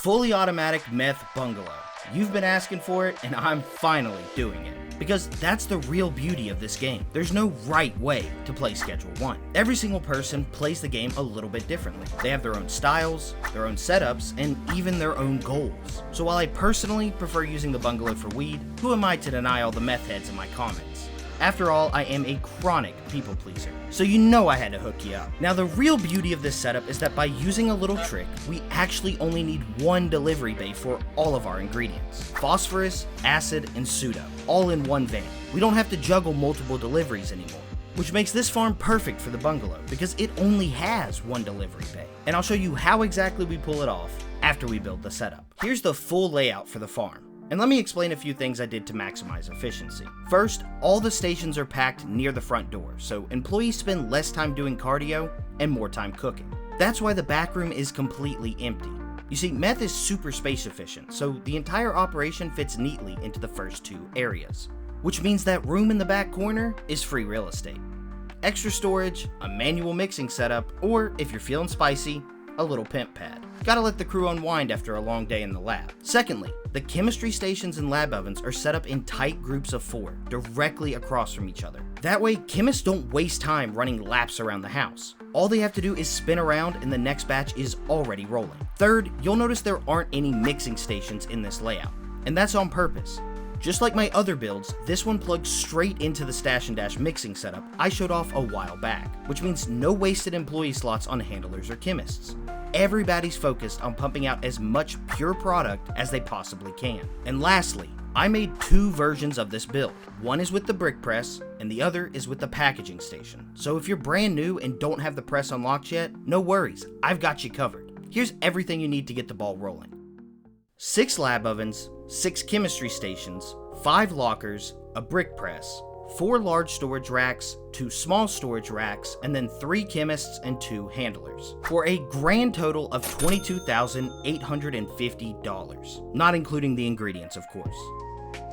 Fully automatic Meth Bungalow. You've been asking for it, and I'm finally doing it. Because that's the real beauty of this game. There's no right way to play Schedule 1. Every single person plays the game a little bit differently. They have their own styles, their own setups, and even their own goals. So while I personally prefer using the bungalow for weed, who am I to deny all the meth heads in my comments? After all, I am a chronic people pleaser, so you know I had to hook you up. Now the real beauty of this setup is that by using a little trick, we actually only need one delivery bay for all of our ingredients. Phosphorus, acid, and pseudo, all in one van. We don't have to juggle multiple deliveries anymore, which makes this farm perfect for the bungalow because it only has one delivery bay. And I'll show you how exactly we pull it off after we build the setup. Here's the full layout for the farm. And let me explain a few things I did to maximize efficiency. First, all the stations are packed near the front door, so employees spend less time doing cardio and more time cooking. That's why the back room is completely empty. You see, meth is super space efficient, so the entire operation fits neatly into the first two areas, which means that room in the back corner is free real estate. Extra storage, a manual mixing setup, or if you're feeling spicy, a little pimp pad. Gotta let the crew unwind after a long day in the lab. Secondly, the chemistry stations and lab ovens are set up in tight groups of 4, directly across from each other. That way, chemists don't waste time running laps around the house. All they have to do is spin around and the next batch is already rolling. Third, you'll notice there aren't any mixing stations in this layout, and that's on purpose. Just like my other builds, this one plugs straight into the Stash and Dash mixing setup I showed off a while back, which means no wasted employee slots on handlers or chemists. Everybody's focused on pumping out as much pure product as they possibly can. And lastly, I made 2 versions of this build. One is with the brick press, and the other is with the packaging station. So if you're brand new and don't have the press unlocked yet, no worries, I've got you covered. Here's everything you need to get the ball rolling. 6 lab ovens, 6 chemistry stations, 5 lockers, a brick press, 4 large storage racks, 2 small storage racks, and then 3 chemists and 2 handlers, for a grand total of $22,850, not including the ingredients, of course.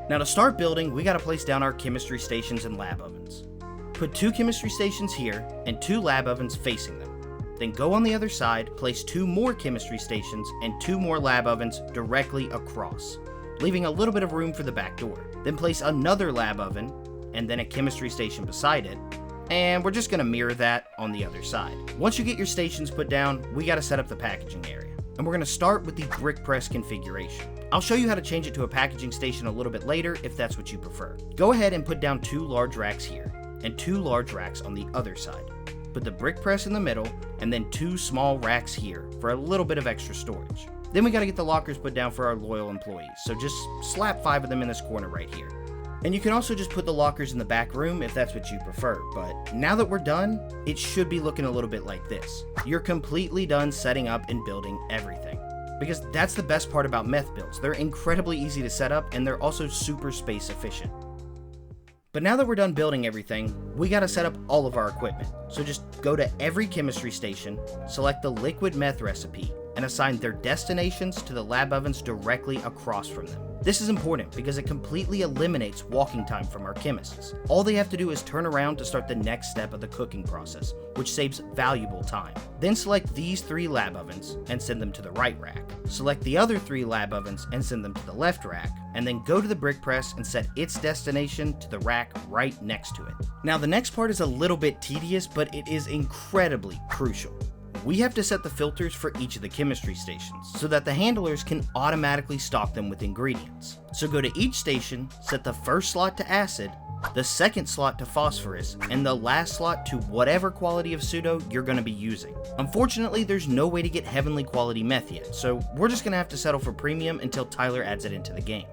Now to start building, we gotta place down our chemistry stations and lab ovens. Put 2 chemistry stations here and 2 lab ovens facing them. Then go on the other side, place 2 more chemistry stations and 2 more lab ovens directly across, leaving a little bit of room for the back door. Then place another lab oven and then a chemistry station beside it, and we're just gonna mirror that on the other side. Once you get your stations put down, we gotta set up the packaging area, and we're gonna start with the brick press configuration. I'll show you how to change it to a packaging station a little bit later if that's what you prefer. Go ahead and put down 2 large racks here, and 2 large racks on the other side. Put the brick press in the middle, and then 2 small racks here for a little bit of extra storage. Then we gotta get the lockers put down for our loyal employees, so just slap 5 of them in this corner right here. And you can also just put the lockers in the back room if that's what you prefer, but now that we're done, it should be looking a little bit like this. You're completely done setting up and building everything. Because that's the best part about meth builds. They're incredibly easy to set up, and they're also super space efficient. But now that we're done building everything, we gotta set up all of our equipment. So just go to every chemistry station, select the liquid meth recipe, and assign their destinations to the lab ovens directly across from them. This is important because it completely eliminates walking time from our chemists. All they have to do is turn around to start the next step of the cooking process, which saves valuable time. Then select these 3 lab ovens and send them to the right rack. Select the other 3 lab ovens and send them to the left rack, and then go to the brick press and set its destination to the rack right next to it. Now the next part is a little bit tedious, but it is incredibly crucial. We have to set the filters for each of the chemistry stations so that the handlers can automatically stock them with ingredients. So go to each station, set the first slot to acid, the second slot to phosphorus, and the last slot to whatever quality of pseudo you're going to be using. Unfortunately, there's no way to get heavenly quality meth yet, so we're just going to have to settle for premium until Tyler adds it into the game.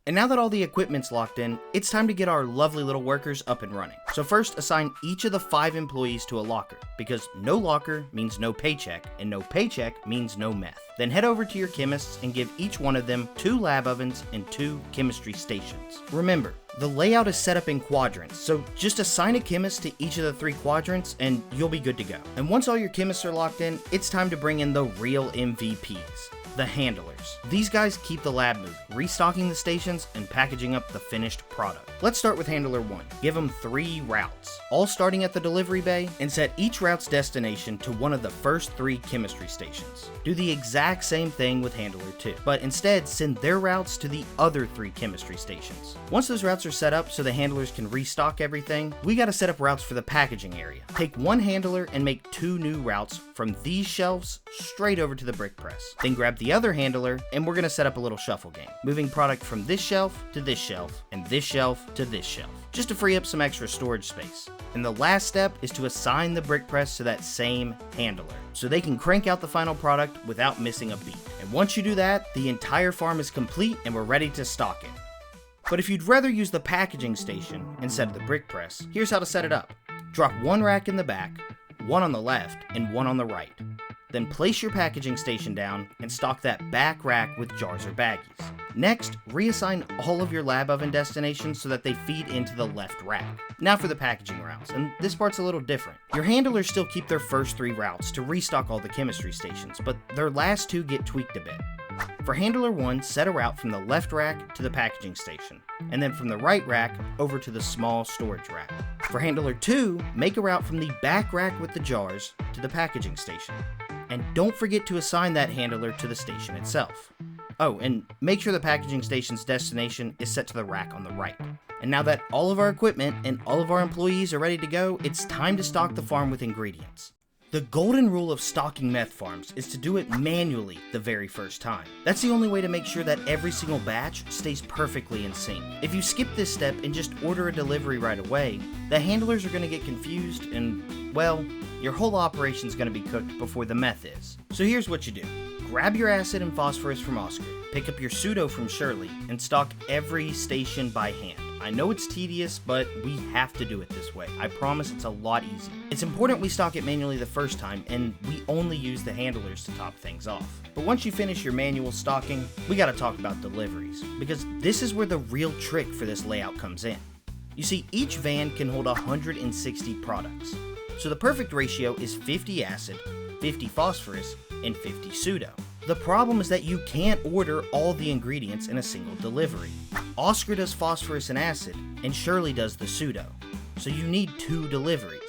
And now that all the equipment's locked in, it's time to get our lovely little workers up and running. So first, assign each of the 5 employees to a locker, because no locker means no paycheck, and no paycheck means no meth. Then head over to your chemists and give each one of them 2 lab ovens and 2 chemistry stations. Remember, the layout is set up in quadrants, so just assign a chemist to each of the 3 quadrants and you'll be good to go. And once all your chemists are locked in, it's time to bring in the real MVPs. the handlers. These guys keep the lab moving, restocking the stations and packaging up the finished product. Let's start with handler 1. Give them 3 routes, all starting at the delivery bay, and set each route's destination to one of the first 3 chemistry stations. Do the exact same thing with handler 2, but instead send their routes to the other 3 chemistry stations. Once those routes are set up so the handlers can restock everything, we gotta set up routes for the packaging area. Take one handler and make 2 new routes from these shelves straight over to the brick press. Then grab the other handler and we're gonna set up a little shuffle game, moving product from this shelf to this shelf and this shelf to this shelf, just to free up some extra storage space. And the last step is to assign the brick press to that same handler, so they can crank out the final product without missing a beat. And once you do that, the entire farm is complete and we're ready to stock it. But if you'd rather use the packaging station instead of the brick press, here's how to set it up. Drop 1 rack in the back, 1 on the left, and 1 on the right. Then place your packaging station down and stock that back rack with jars or baggies. Next, reassign all of your lab oven destinations so that they feed into the left rack. Now for the packaging routes, and this part's a little different. Your handlers still keep their first 3 routes to restock all the chemistry stations, but their last 2 get tweaked a bit. For handler 1, set a route from the left rack to the packaging station, and then from the right rack over to the small storage rack. For handler 2, make a route from the back rack with the jars to the packaging station. And don't forget to assign that handler to the station itself. Oh, and make sure the packaging station's destination is set to the rack on the right. And now that all of our equipment and all of our employees are ready to go, it's time to stock the farm with ingredients. The golden rule of stocking meth farms is to do it manually the very first time. That's the only way to make sure that every single batch stays perfectly in sync. If you skip this step and just order a delivery right away, the handlers are going to get confused and, well, your whole operation's going to be cooked before the meth is. So here's what you do. Grab your acid and phosphorus from Oscar, pick up your pseudo from Shirley, and stock every station by hand. I know it's tedious, but we have to do it this way. I promise it's a lot easier. It's important we stock it manually the first time, and we only use the handlers to top things off. But once you finish your manual stocking, we gotta talk about deliveries, because this is where the real trick for this layout comes in. You see, each van can hold 160 products. So the perfect ratio is 50 acid, 50 phosphorus, and 50 pseudo. The problem is that you can't order all the ingredients in a single delivery. Oscar does phosphorus and acid, and Shirley does the pseudo. So you need 2 deliveries.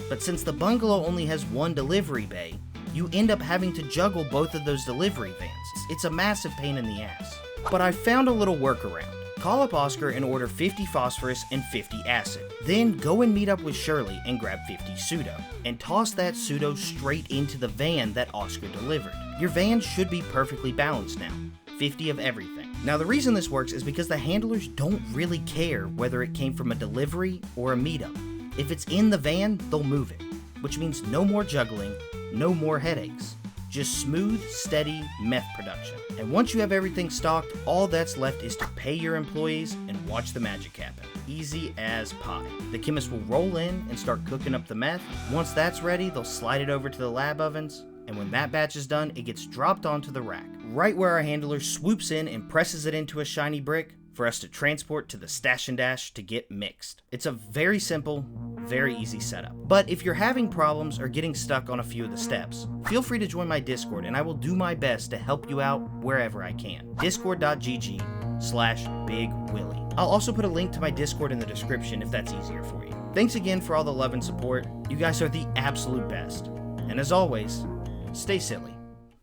But since the bungalow only has 1 delivery bay, you end up having to juggle both of those delivery vans. It's a massive pain in the ass. But I found a little workaround. Call up Oscar and order 50 phosphorus and 50 acid. Then go and meet up with Shirley and grab 50 pseudo, and toss that pseudo straight into the van that Oscar delivered. Your van should be perfectly balanced now, 50 of everything. Now the reason this works is because the handlers don't really care whether it came from a delivery or a meetup. If it's in the van, they'll move it, which means no more juggling, no more headaches. Just smooth, steady meth production. And once you have everything stocked, all that's left is to pay your employees and watch the magic happen. Easy as pie. The chemists will roll in and start cooking up the meth. Once that's ready, they'll slide it over to the lab ovens. And when that batch is done, it gets dropped onto the rack, right where our handler swoops in and presses it into a shiny brick for us to transport to the stash and dash to get mixed. It's a very simple, very easy setup. But if you're having problems or getting stuck on a few of the steps, feel free to join my Discord and I will do my best to help you out wherever I can. Discord.gg/BigWillie. I'll also put a link to my Discord in the description if that's easier for you. Thanks again for all the love and support. You guys are the absolute best. And as always, stay silly.